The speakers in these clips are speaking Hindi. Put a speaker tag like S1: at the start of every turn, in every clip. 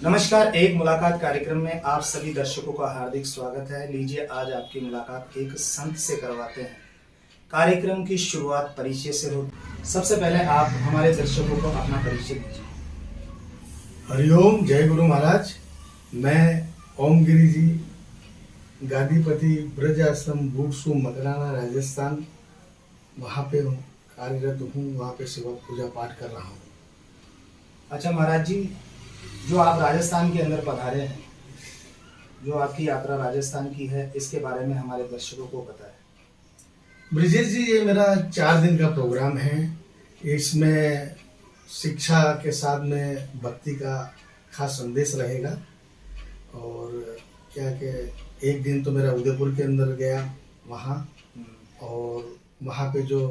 S1: नमस्कार, एक मुलाकात कार्यक्रम में आप सभी दर्शकों का हार्दिक स्वागत है। लीजिए आज आपकी मुलाकात एक संत से करवाते हैं। कार्यक्रम की शुरुआत परिचय से हो। सबसे पहले आप हमारे दर्शकों को अपना परिचय दीजिए।
S2: हरिओम, जय गुरु महाराज। मैं ओम गिरी जी, गादीपति ब्रज आश्रम बूटसू मकराना राजस्थान, वहाँ पे कार्यरत हूँ। वहाँ पे सेवा पूजा पाठ कर रहा हूँ।
S1: अच्छा महाराज जी, जो आप राजस्थान के अंदर पधारे हैं, जो आपकी यात्रा राजस्थान की है, इसके बारे में हमारे दर्शकों को बताएं।
S2: ब्रिजेश जी, ये मेरा 4 दिन का प्रोग्राम है। इसमें शिक्षा के साथ में भक्ति का खास संदेश रहेगा। और क्या कि एक दिन तो मेरा उदयपुर के अंदर गया वहाँ, और वहाँ पे जो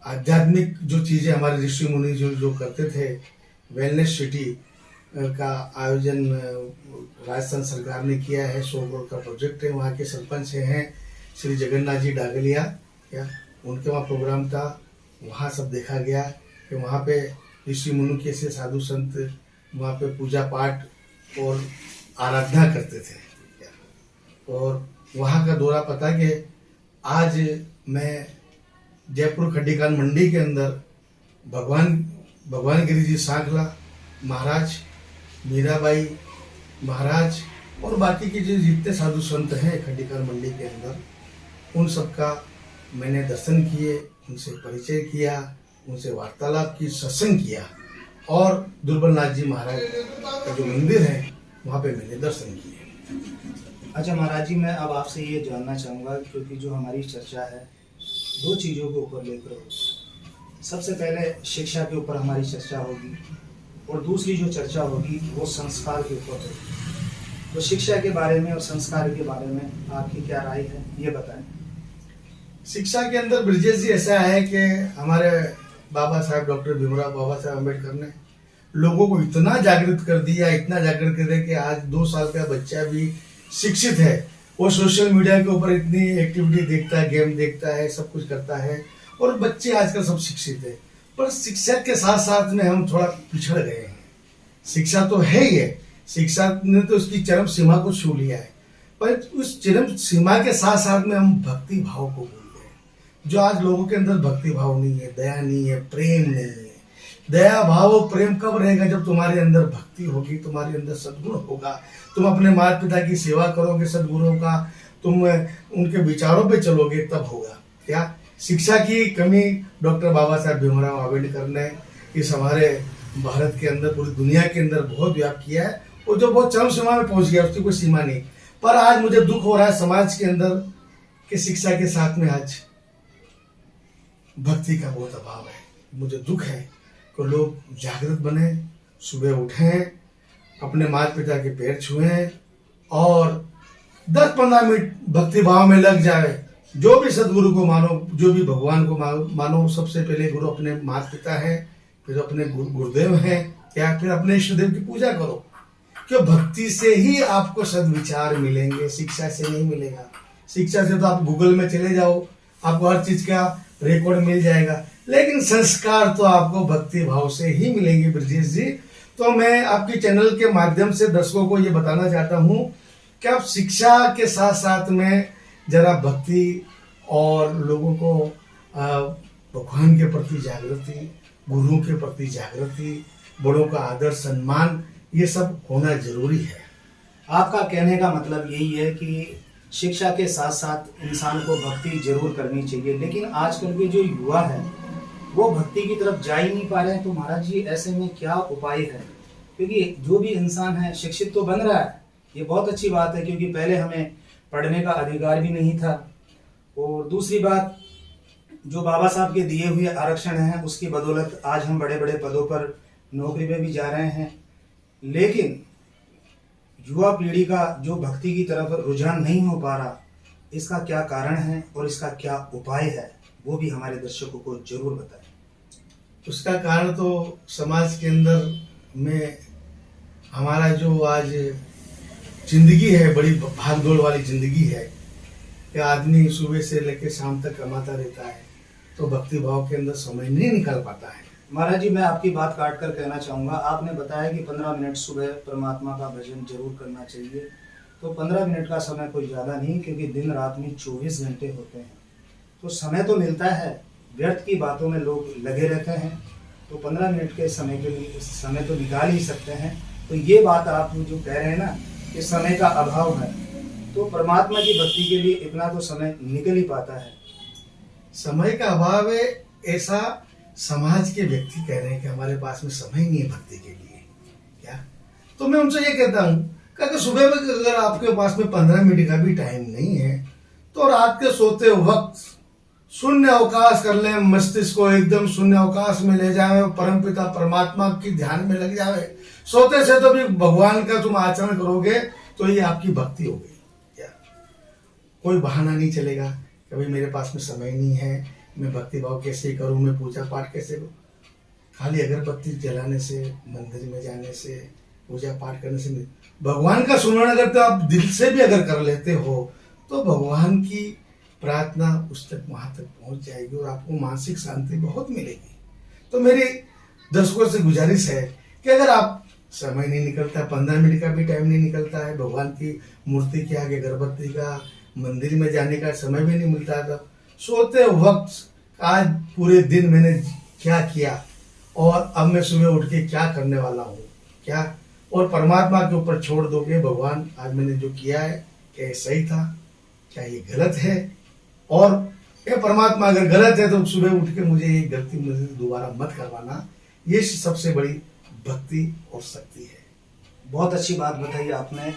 S2: आध्यात्मिक जो चीज़ें हमारे ऋषि मुनि जो करते थे, वेलनेस सिटी का आयोजन राजस्थान सरकार ने किया है। 100 करोड़ का प्रोजेक्ट है। वहाँ के सरपंच हैं श्री जगन्नाथ जी डागलिया, क्या उनके वहाँ प्रोग्राम था। वहाँ सब देखा गया कि वहाँ पे ऋषि मुनि कैसे साधु संत वहाँ पे पूजा पाठ और आराधना करते थे। और वहाँ का दौरा पता कि आज मैं जयपुर खड्डीकान मंडी के अंदर भगवान गिरी जी सांखला महाराज, मीराबाई महाराज और बाकी के जो जितने साधु संत हैं खड्डीकान मंडी के अंदर, उन सब का मैंने दर्शन किए, उनसे परिचय किया, उनसे वार्तालाप की, सत्संग किया। और दुर्बलनाथ जी महाराज का जो मंदिर है वहाँ पे मैंने दर्शन किए।
S1: अच्छा महाराज जी, मैं अब आपसे ये जानना चाहूँगा, क्योंकि जो हमारी चर्चा है 2 चीज़ों के ऊपर लेकर होगी। सबसे पहले शिक्षा के ऊपर हमारी चर्चा होगी, और दूसरी जो चर्चा होगी वो संस्कार के ऊपर होगी। तो शिक्षा के बारे में और संस्कार के बारे में आपकी क्या राय है, ये बताएं।
S2: शिक्षा के अंदर ब्रिजेश जी ऐसा है कि हमारे बाबा साहब डॉक्टर भीमराव बाबा साहब अम्बेडकर ने लोगों को इतना जागृत कर दिया, इतना जागृत कर दिया कि आज 2 साल का बच्चा भी शिक्षित है। वो सोशल मीडिया के ऊपर इतनी एक्टिविटी देखता है, गेम देखता है, सब कुछ करता है, और बच्चे आजकल सब शिक्षित है। पर शिक्षा के साथ साथ में हम थोड़ा पिछड़ गए हैं। शिक्षा तो है ही है, शिक्षा ने तो उसकी चरम सीमा को छू लिया है, पर उस चरम सीमा के साथ साथ में हम भक्ति भाव को भूल गए। जो आज लोगों के अंदर भक्ति भाव नहीं है, दया नहीं है, प्रेम नहीं है। दया भाव और प्रेम कब रहेगा? जब तुम्हारे अंदर भक्ति होगी, तुम्हारे अंदर सद्गुण होगा, तुम अपने माता पिता की सेवा करोगे, सद्गुणों का तुम उनके विचारों पे चलोगे, तब होगा। क्या शिक्षा की कमी डॉक्टर बाबा साहब भीमराव अम्बेडकर ने इस हमारे भारत के अंदर, पूरी दुनिया के अंदर बहुत व्याप्त किया है, और जो बहुत चरम सीमा में पहुंच गया, उसकी कोई सीमा नहीं। पर आज मुझे दुख हो रहा है समाज के अंदर कि शिक्षा के साथ में आज भक्ति का बहुत अभाव है। मुझे दुख है कि लोग जागृत बने, सुबह उठें, अपने माता पिता के पैर छुएं और 10-15 मिनट भक्ति भाव में लग जाए। जो भी सदगुरु को मानो, जो भी भगवान को मानो, सबसे पहले गुरु अपने माता पिता है, फिर अपने गुरुदेव हैं, या फिर अपने इष्ट देव की पूजा करो। क्यों? भक्ति से ही आपको सद्विचार मिलेंगे, शिक्षा से नहीं मिलेगा। शिक्षा से तो आप गूगल में चले जाओ, आपको हर चीज का रिकॉर्ड मिल जाएगा, लेकिन संस्कार तो आपको भक्ति भाव से ही मिलेंगे ब्रजेश जी। तो मैं आपके चैनल के माध्यम से दर्शकों को ये बताना चाहता हूँ कि आप शिक्षा के साथ साथ में जरा भक्ति और लोगों को भगवान के प्रति जागृति, गुरुओं के प्रति जागृति, बड़ों का आदर सम्मान, ये सब होना जरूरी है।
S1: आपका कहने का मतलब यही है कि शिक्षा के साथ साथ इंसान को भक्ति जरूर करनी चाहिए, लेकिन आजकल के जो युवा है वो भक्ति की तरफ जा ही नहीं पा रहे हैं। तो महाराज जी, ऐसे में क्या उपाय है? क्योंकि जो भी इंसान है शिक्षित तो बन रहा है, ये बहुत अच्छी बात है, क्योंकि पहले हमें पढ़ने का अधिकार भी नहीं था। और दूसरी बात, जो बाबा साहब के दिए हुए आरक्षण हैं, उसकी बदौलत आज हम बड़े बड़े पदों पर नौकरी में भी जा रहे हैं। लेकिन युवा पीढ़ी का जो भक्ति की तरफ रुझान नहीं हो पा रहा, इसका क्या कारण है और इसका क्या उपाय है, वो भी हमारे दर्शकों को जरूर बताएं।
S2: उसका कारण तो समाज के अंदर में हमारा जो आज जिंदगी है, बड़ी भागदौड़ वाली जिंदगी है कि आदमी सुबह से लेकर शाम तक कमाता रहता है, तो भक्ति भाव के अंदर समय नहीं निकाल पाता है।
S1: महाराज जी, मैं आपकी बात काट कर कहना चाहूँगा, आपने बताया कि 15 मिनट सुबह परमात्मा का भजन जरूर करना चाहिए। तो 15 मिनट का समय कोई ज़्यादा नहीं, क्योंकि दिन रात में 24 घंटे होते हैं, तो समय तो मिलता है, व्यर्थ की बातों में लोग लगे रहते हैं। तो 15 मिनट के समय के लिए समय तो निकाल ही सकते हैं। तो ये बात आप जो कह रहे हैं ना कि समय का अभाव है, तो परमात्मा की भक्ति के लिए इतना तो समय निकल ही पाता है।
S2: समय का अभाव है, ऐसा समाज के व्यक्ति कह रहे हैं कि हमारे पास में समय नहीं है भक्ति के लिए। क्या? तो मैं उनसे ये कहता हूँ कि अगर सुबह में अगर आपके पास में 15 मिनट का भी टाइम नहीं है, तो रात के सोते वक्त शून्य अवकाश कर लें, मस्तिष्क को एकदम शून्य अवकाश में ले जाए, परमपिता परमात्मा की ध्यान में लग जाए। सोते से तो भी भगवान का तुम आचरण करोगे तो ये आपकी भक्ति हो गई। क्या? कोई बहाना नहीं चलेगा कि भाई मेरे पास में समय नहीं है, मैं भक्ति भाव कैसे करूं, मैं पूजा पाठ कैसे करूं। खाली अगरबत्ती जलाने से, मंदिर में जाने से, पूजा पाठ करने से नहीं। भगवान का सुमरण अगर तो आप दिल से भी अगर कर लेते हो तो भगवान की प्रार्थना उस तक वहां तक पहुंच जाएगी और आपको मानसिक शांति बहुत मिलेगी। तो मेरी दर्शकों से गुजारिश है कि अगर आप समय नहीं निकलता, 15 मिनट का भी टाइम नहीं निकलता है, भगवान की मूर्ति के आगे अगरबत्ती का, मंदिर में जाने का समय भी नहीं मिलता, तो सोते वक्त आज पूरे दिन मैंने क्या किया और अब मैं सुबह उठ के क्या करने वाला हूँ, क्या, और परमात्मा के ऊपर छोड़ दोगे, भगवान आज मैंने जो किया है क्या ये सही था, क्या ये गलत है, और ये परमात्मा अगर गलत है तो सुबह उठ के मुझे ये गलती मुझे दोबारा मत करवाना। ये सबसे बड़ी भक्ति और शक्ति है।
S1: बहुत अच्छी बात बताई आपने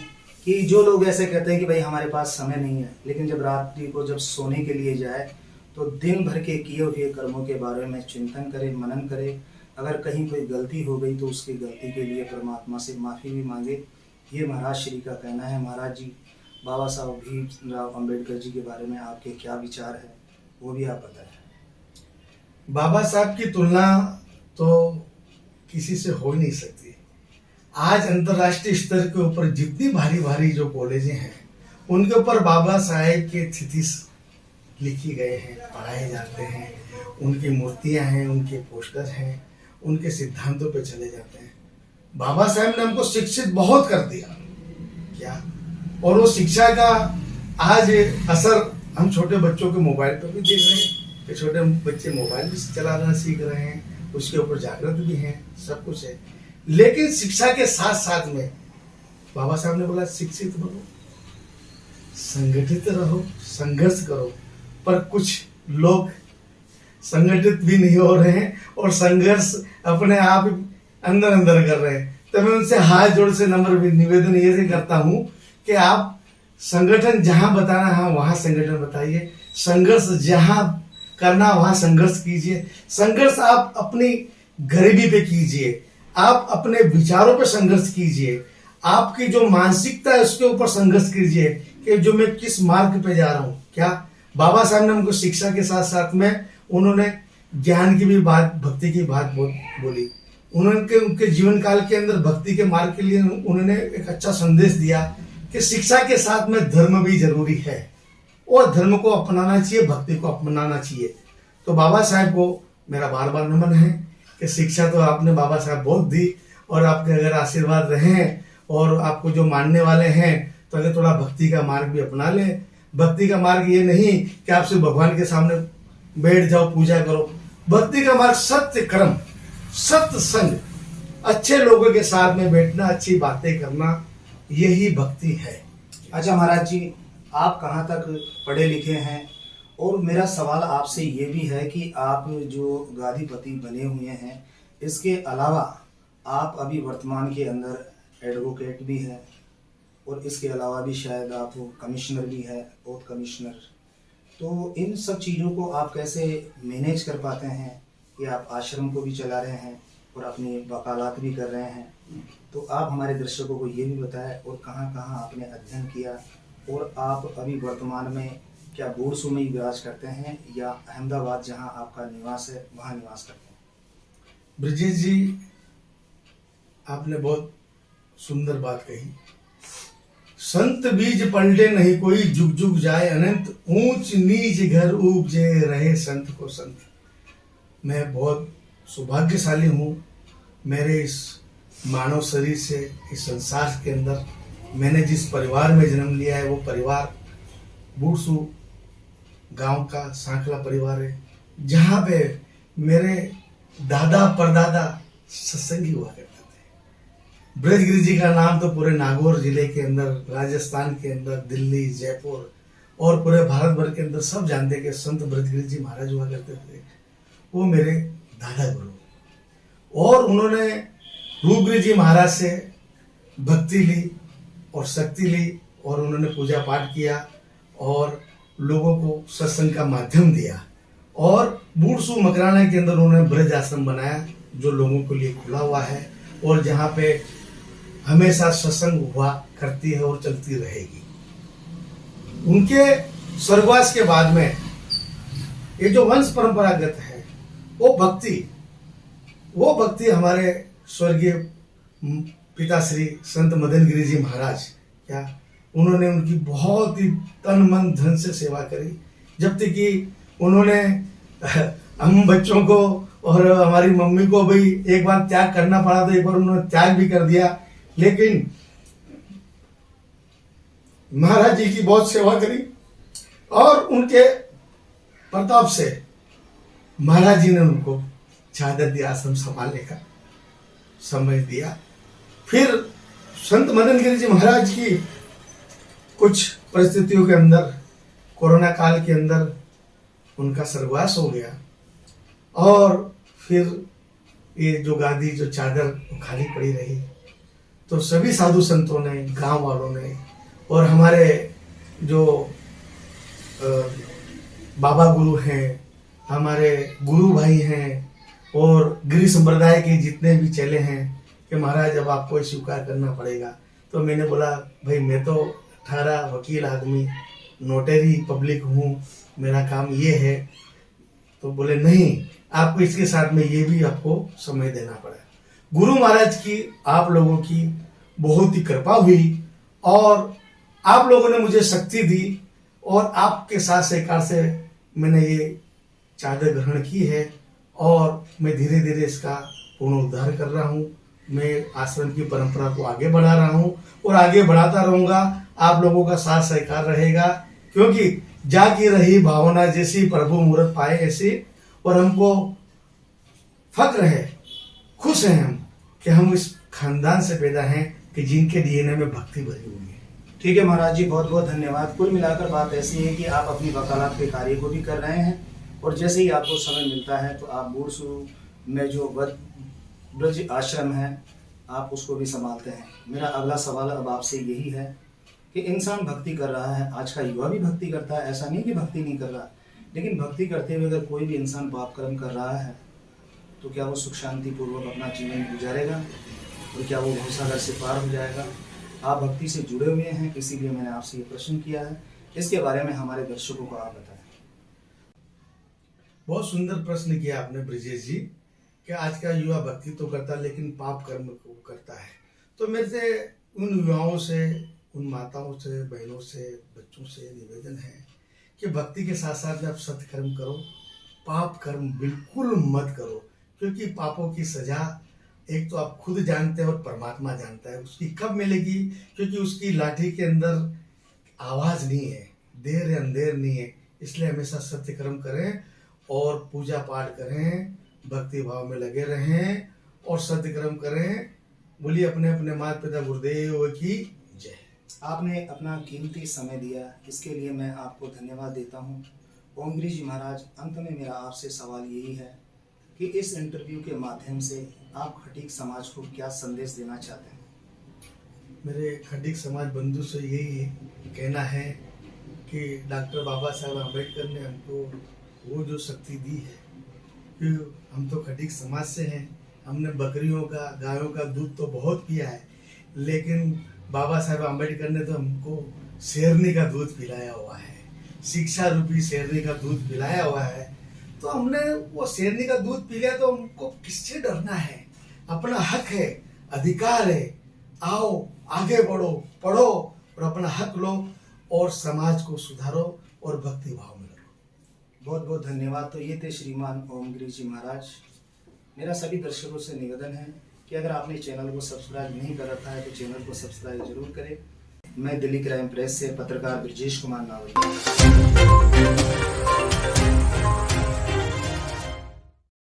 S1: कि जो लोग ऐसे कहते हैं कि भाई हमारे पास समय नहीं है, लेकिन जब रात्रि को जब सोने के लिए जाए तो दिन भर के किए हुए कर्मों के बारे में चिंतन करे, मनन करे। अगर कहीं कोई गलती हो गई तो उसकी गलती के लिए परमात्मा से माफ़ी भी मांगे। ये महाराज श्री का कहना है। महाराज जी, बाबा साहब भीमराव अंबेडकर जी के बारे में आपके क्या विचार है, वो भी आप बताएं।
S2: बाबा साहब की तुलना तो किसी से हो ही नहीं सकती। आज अंतर्राष्ट्रीय स्तर के ऊपर जितनी भारी भारी जो कॉलेजें हैं उनके ऊपर बाबा साहेब के थीसिस लिखी गए हैं, पढ़ाए जाते हैं, उनकी मूर्तियां हैं, उनके पोस्टर हैं, उनके सिद्धांतों पे चले जाते हैं। बाबा साहेब ने हमको शिक्षित बहुत कर दिया, क्या, और वो शिक्षा का आज असर हम छोटे बच्चों के मोबाइल पर भी देख रहे हैं कि छोटे बच्चे मोबाइल भी चलाना सीख रहे हैं, उसके ऊपर जागृत भी हैं, सब कुछ है। लेकिन शिक्षा के साथ साथ में बाबा साहब ने बोला शिक्षित बनो, संगठित रहो, संघर्ष करो। पर कुछ लोग संगठित भी नहीं हो रहे हैं और संघर्ष अपने आप अंदर अंदर कर रहे हैं। तो मैं उनसे हाथ जोड़ से नम्र निवेदन ये करता हूं कि आप संगठन जहां बताना है वहां संगठन बताइए, संघर्ष जहां करना वहां संघर्ष कीजिए। संघर्ष आप अपनी गरीबी पे कीजिए, आप अपने विचारों पे संघर्ष कीजिए, आपकी जो मानसिकता है उसके ऊपर संघर्ष कीजिए कि जो मैं किस मार्ग पे जा रहा हूं। क्या बाबा साहब ने हमको शिक्षा के साथ साथ में उन्होंने ज्ञान की भी बात, भक्ति की बात बोली। उन्होंने उनके जीवन काल के अंदर भक्ति के मार्ग के लिए उन्होंने एक अच्छा संदेश दिया कि शिक्षा के साथ में धर्म भी जरूरी है और धर्म को अपनाना चाहिए, भक्ति को अपनाना चाहिए। तो बाबा साहब को मेरा बार बार नमन है कि शिक्षा तो आपने बाबा साहब बहुत दी और आपके अगर आशीर्वाद रहे हैं और आपको जो मानने वाले हैं तो अगर थोड़ा भक्ति का मार्ग भी अपना ले। भक्ति का मार्ग ये नहीं कि आप सिर्फ भगवान के सामने बैठ जाओ, पूजा करो। भक्ति का मार्ग सत्य कर्म, सत्संग, अच्छे लोगों के साथ में बैठना, अच्छी बातें करना, यही भक्ति है।
S1: अच्छा महाराज जी, आप कहाँ तक पढ़े लिखे हैं? और मेरा सवाल आपसे ये भी है कि आप जो गादीपति बने हुए हैं, इसके अलावा आप अभी वर्तमान के अंदर एडवोकेट भी हैं और इसके अलावा भी शायद आप कमिश्नर भी है, ओथ कमिश्नर। तो इन सब चीज़ों को आप कैसे मैनेज कर पाते हैं कि आप आश्रम को भी चला रहे हैं और अपनी वकालत भी कर रहे हैं? तो आप हमारे दर्शकों को ये भी बताएं और कहाँ कहाँ आपने अध्ययन किया, और आप अभी वर्तमान में क्या बूढ़सू में ही विराज करते हैं या अहमदाबाद जहाँ आपका निवास है वहाँ निवास करते हैं?
S2: ब्रजेश जी, आपने बहुत सुंदर बात कही। संत बीज पलटे नहीं कोई, जुग जुग जाए अनंत, ऊंच नीच घर उपजे रहे संत को संत। मैं बहुत सौभाग्यशाली हूँ। मेरे इस मानव शरीर से इस संसार के अंदर मैंने जिस परिवार में जन्म लिया है वो परिवार बूढ़सू गांव का सांखला परिवार है, जहाँ पे मेरे दादा परदादा सत्संगी हुआ करते थे। ब्रजगिरी जी का नाम तो पूरे नागौर जिले के अंदर, राजस्थान के अंदर, दिल्ली, जयपुर और पूरे भारत भर के अंदर सब जानते कि संत ब्रजगिरी जी महाराज हुआ करते थे। वो मेरे दादा गुरु, और उन्होंने रूपगिरी जी महाराज से भक्ति ली और शक्ति ली, और उन्होंने पूजा पाठ किया और लोगों को सत्संग का माध्यम दिया। और बूढ़सू मकराना के अंदर उन्होंने ब्रज आश्रम बनाया जो लोगों के लिए खुला हुआ है, और जहाँ पे हमेशा सत्संग हुआ करती है और चलती रहेगी। उनके स्वर्गवास के बाद में ये जो वंश परंपरागत है वो भक्ति हमारे स्वर्गीय पिताश्री संत मदन गिरी जी महाराज, क्या उन्होंने उनकी बहुत ही तन मन धन से सेवा करी। जब तक कि उन्होंने हम बच्चों को और हमारी मम्मी को भी एक बार त्याग करना पड़ा, तो एक बार उन्होंने त्याग भी कर दिया, लेकिन महाराज जी की बहुत सेवा करी और उनके प्रताप से महाराज जी ने उनको चादर दिया, आश्रम संभालने का समय दिया। फिर संत मदन गिरी जी महाराज की कुछ परिस्थितियों के अंदर, कोरोना काल के अंदर उनका स्वर्गवास हो गया, और फिर ये जो गादी, जो चादर खाली पड़ी रही। तो सभी साधु संतों ने, गांव वालों ने और हमारे जो बाबा गुरु हैं, हमारे गुरु भाई हैं और गिरी संप्रदाय के जितने भी चेले हैं कि महाराज अब आपको स्वीकार करना पड़ेगा। तो मैंने बोला भाई मैं तो 18 वकील आदमी, नोटरी पब्लिक हूँ, मेरा काम ये है। तो बोले नहीं, आपको इसके साथ में ये भी आपको समय देना पड़ा। गुरु महाराज की, आप लोगों की बहुत ही कृपा हुई और आप लोगों ने मुझे शक्ति दी, और आपके साथ सहकार से मैंने ये चादर ग्रहण की है, और मैं धीरे धीरे इसका पूर्ण उद्धार कर रहा हूँ। मैं आश्रम की परंपरा को आगे बढ़ा रहा हूँ और आगे बढ़ाता रहूँगा। आप लोगों का साथ सहकार रहेगा, क्योंकि जागी रही भावना जैसी, प्रभु मूर्त पाए ऐसी। और हमको फक्र है, खुश हैं हम कि हम इस खानदान से पैदा हैं कि जिनके डीएनए में भक्ति भरी हुई है।
S1: ठीक है महाराज जी, बहुत बहुत धन्यवाद। कुल मिलाकर बात ऐसी है कि आप अपनी वकालत के कार्य को भी कर रहे हैं, और जैसे ही आपको समय मिलता है तो आप बूढ़सू में जो ब्रज आश्रम है आप उसको भी संभालते हैं। मेरा अगला सवाल अब आपसे यही है कि इंसान भक्ति कर रहा है, आज का युवा भी भक्ति करता है, ऐसा नहीं कि भक्ति नहीं कर रहा, लेकिन भक्ति करते हुए अगर कोई भी इंसान पाप कर्म कर रहा है तो क्या वो सुख शांति पूर्वक अपना जीवन गुजारेगा, और क्या वो भवसागर से पार हो जाएगा? आप भक्ति से जुड़े हुए हैं, इसीलिए मैंने आपसे ये प्रश्न किया है। इसके बारे में हमारे दर्शकों को आप बताएं।
S2: बहुत सुंदर प्रश्न किया आपने ब्रिजेश जी, कि आज का युवा भक्ति तो करता लेकिन पाप कर्म को करता है। तो मेरे से उन युवाओं से, उन माताओं से, बहनों से, बच्चों से निवेदन है कि भक्ति के साथ साथ में आप सत्कर्म करो, पाप कर्म बिल्कुल मत करो, क्योंकि पापों की सजा एक तो आप खुद जानते हैं और परमात्मा जानता है उसकी कब मिलेगी, क्योंकि उसकी लाठी के अंदर आवाज नहीं है, देर है अंधेर नहीं है। इसलिए हमेशा सत्य कर्म करें और पूजा पाठ करें, भक्ति भाव में लगे रहें और सत्य कर्म करें। बोलिए अपने अपने माता पिता गुरुदेव की जय।
S1: आपने अपना कीमती समय दिया, इसके लिए मैं आपको धन्यवाद देता हूँ। ओम गिरी जी महाराज, अंत में मेरा आपसे सवाल यही है कि इस इंटरव्यू के माध्यम से आप खटीक समाज को क्या संदेश देना चाहते हैं?
S2: मेरे खटीक समाज बंधु से यही कहना है कि डॉक्टर बाबा साहब अम्बेडकर ने हमको वो जो शक्ति दी है, कि हम तो खटीक समाज से हैं, हमने बकरियों का, गायों का दूध तो बहुत पिया है, लेकिन बाबा साहब अम्बेडकर ने तो हमको शेरनी का दूध पिलाया हुआ है, शिक्षा रूपी शेरनी का दूध पिलाया हुआ है। तो हमने वो शेरनी का दूध पी लिया तो हमको किससे डरना है? अपना हक है, अधिकार है। आओ आगे बढ़ो, पढ़ो और अपना हक लो और समाज को सुधारो और भक्ति भाव में रहो।
S1: बहुत बहुत धन्यवाद। तो ये थे श्रीमान ओम गिरी जी महाराज। मेरा सभी दर्शकों से निवेदन है कि अगर आपने चैनल को सब्सक्राइब नहीं कर रखा है तो चैनल को सब्सक्राइब जरूर करें। मैं दिल्ली क्राइम प्रेस से पत्रकार ब्रजेश कुमार नावल।